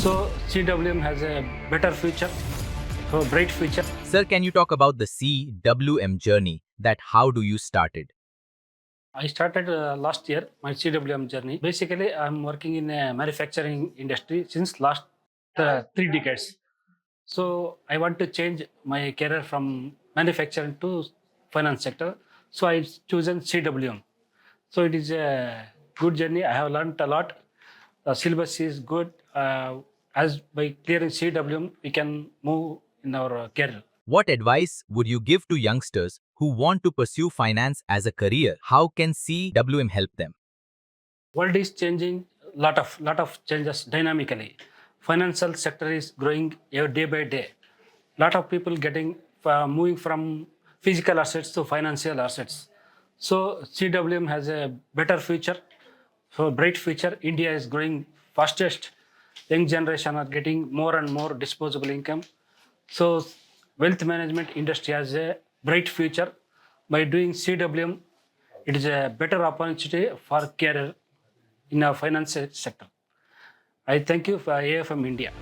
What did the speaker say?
So CWM has a better future, so bright future. Sir, can you talk about the CWM journey? That how do you started? I started last year my CWM journey. Basically, I'm working in a manufacturing industry since last 3 decades. So I want to change my career from manufacturing to finance sector. So I chosen CWM. So it is a good journey. I have learned a lot. The syllabus is good. As by clearing CWM, we can move in our career. What advice would you give to youngsters who want to pursue finance as a career? How can CWM help them? World is changing. Lot of changes dynamically. Financial sector is growing day by day. Lot of people getting moving from physical assets to financial assets. So CWM has a better future, so bright future. India is growing fastest. Young generation are getting more and more disposable income. So wealth management industry has a bright future. By doing CWM, it is a better opportunity for career in our finance sector. I thank you for AAFM India.